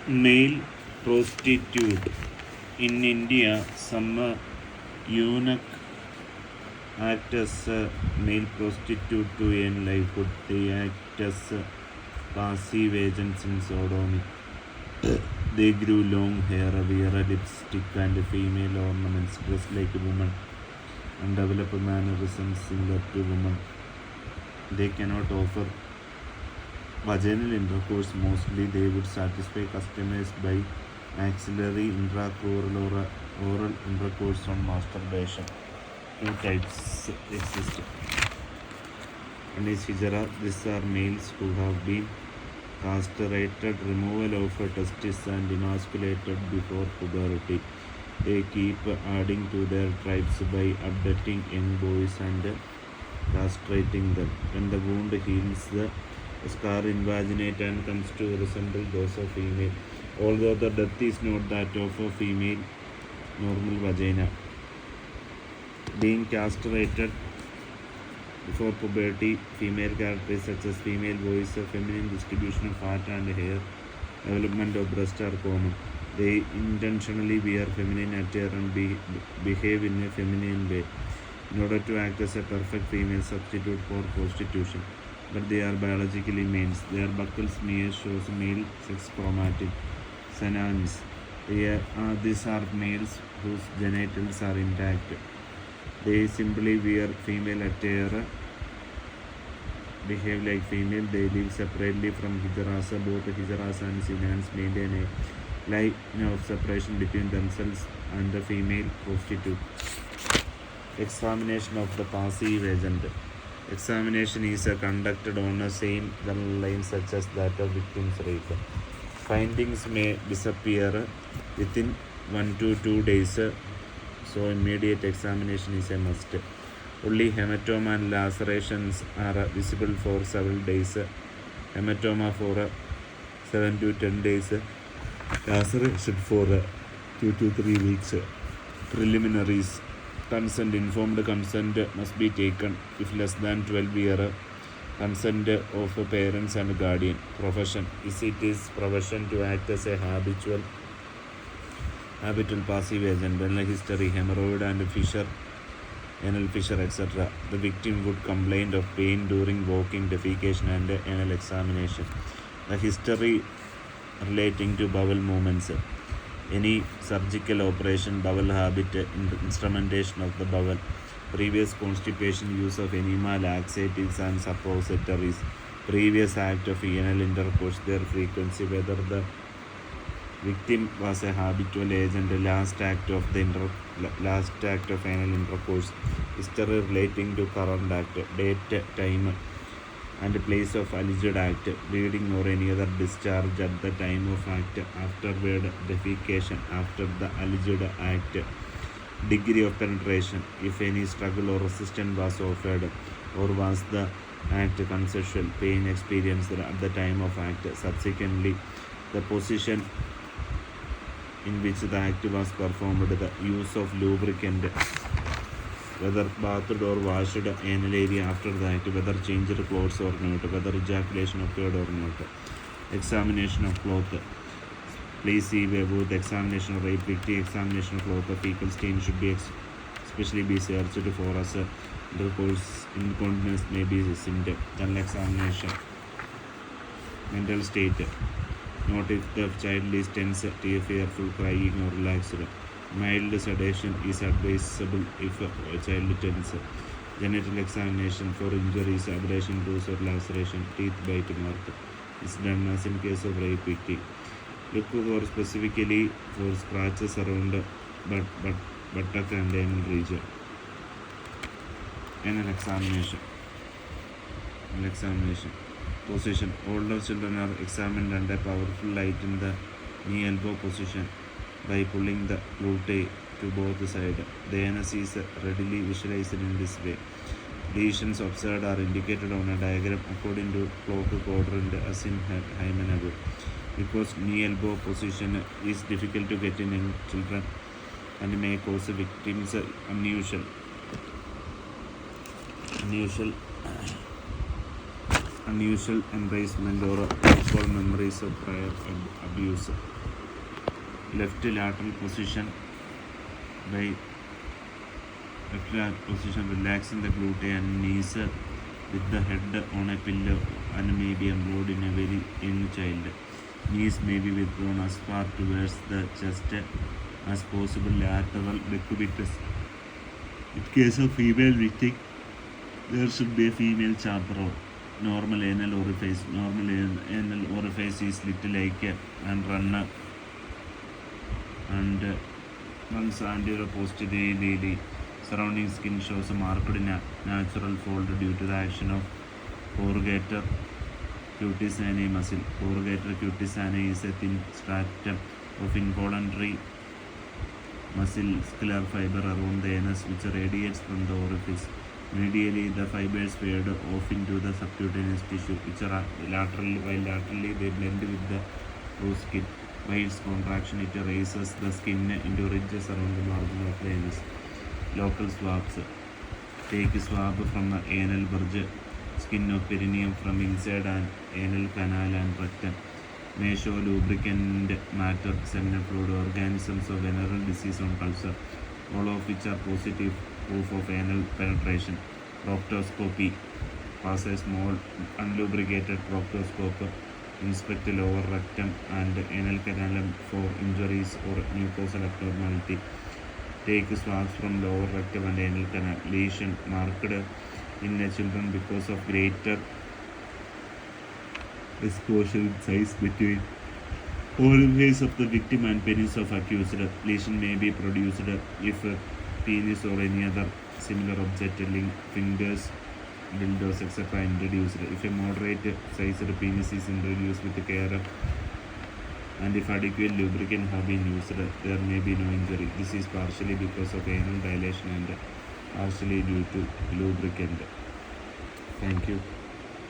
Male prostitute. In India, some eunuch act as a male prostitute to earn livelihood. They act as passive agents in Sodomy. They grew long hair, wear a lipstick and female ornaments, dress like a woman, and develop mannerisms similar to women. They cannot offer vaginal intercourse. Mostly they would satisfy customers by axillary, intracranial or oral intercourse on masturbation. Two types exist. One is hijra. These are males who have been castrated, removal of testes and emasculated before puberty. They keep adding to their tribes by abducting young boys and castrating them. When the wound heals, the scar invaginate and comes to resemble those of female, although the death is not that of a female normal vagina. Being castrated before puberty, female characteristics such as female voice, feminine distribution of fat and hair, development of breast are common. They intentionally wear feminine attire and behave in a feminine way in order to act as a perfect female substitute for prostitution. But they are biologically males. Their buccal smear shows male sex chromatin. Synonyms. These are males whose genitals are intact. They simply wear female attire, behave like female. They live separately from hijras. Both hijras and synonyms maintain a line of separation between themselves and the female prostitute. Examination of the passive agent. Examination is conducted on the same lines such as that of victim's rape. Findings may disappear within 1 to 2 days, so immediate examination is a must. Only hematoma and lacerations are visible for several days. Hematoma for 7 to 10 days. Laceration for 2 to 3 weeks. Preliminaries. Consent. Informed consent must be taken if less than 12 years. Consent of parents and guardian. Profession. Is it his profession to act as a habitual passive agent? Anal history, hemorrhoid and fissure, anal fissure, etc. The victim would complain of pain during walking, defecation and anal examination. The history relating to bowel movements. Any surgical operation, bowel habit, instrumentation of the bowel, previous constipation, use of enema, laxatives and suppositories, previous act of anal intercourse, their frequency, whether the victim was a habitual agent, last act of anal intercourse, history relating to current act, date, time and place of alleged act, bleeding or any other discharge at the time of act, afterward defecation after the alleged act, degree of penetration, if any struggle or resistance was offered, or was the act consensual, pain experienced at the time of act, subsequently the position in which the act was performed, the use of lubricant, whether bathed or washed anal area after the act, whether changed clothes or not, whether ejaculation occurred or not. Examination of cloth. Please see both examination of rape victim, examination of cloth. Fecal stain should be especially be searched for as intercourse incontinence may be a symptom. General examination. Mental state. Note if the child is tense, fearful, crying or relaxed. Mild sedation is advisable if a child tense. Genital examination for injuries, abrasion, bruise or laceration, teeth bite mark is done as in case of rape victim. Look for specifically for scratches around buttock and anal region. Anal examination. Position. Older children are examined under powerful light in the knee elbow position by pulling the glute to both sides. The anus is readily visualized in this way. Lesions observed are indicated on a diagram according to clock quadrant as in hymen above. Because knee elbow position is difficult to get in young children and may cause victims unusual unusual embracement or recall memories of prior abuse. Left lateral position relaxing the glute and knees with the head on a pillow and may be employed in a very young child. Knees may be withdrawn as far towards the chest as possible. Lateral decubitus. In case of female victim, there should be a female chaperone. Normal anal orifice. Normal anal orifice is little like and runs anterior posteriorly. Surrounding skin shows a marked natural fold due to the action of corrugator cuticinae muscle. Corrugator cuticinae is a thin stratum of involuntary muscular fiber around the anus which radiates from the orifice. Medially, the fibers fade off into the subcutaneous tissue, which are laterally they blend with the loose skin. By its contraction, it raises the skin into ridges around the margin of the anus. Local swabs. Take swab from the anal verge, skin of perineum from inside an anal canal and rectum. May show lubricant matter, seminal fluid, organisms of venereal disease on culture, all of which are positive proof of anal penetration. Proctoscopy. Pass a small unlubricated proctoscope, inspect the lower rectum and anal canal for injuries or mucosal abnormality. Take swabs from lower rectum and anal canal. Lesion marked in the children because of greater exposure in size between orifice of the victim and penis of accused. Lesion may be produced if a penis or any other similar object, fingers, dildos, etc. introduced. If a moderate sized penis is introduced with care and if adequate lubricant have been used, there may be no injury. This is partially because of anal dilation and partially due to lubricant. Thank you.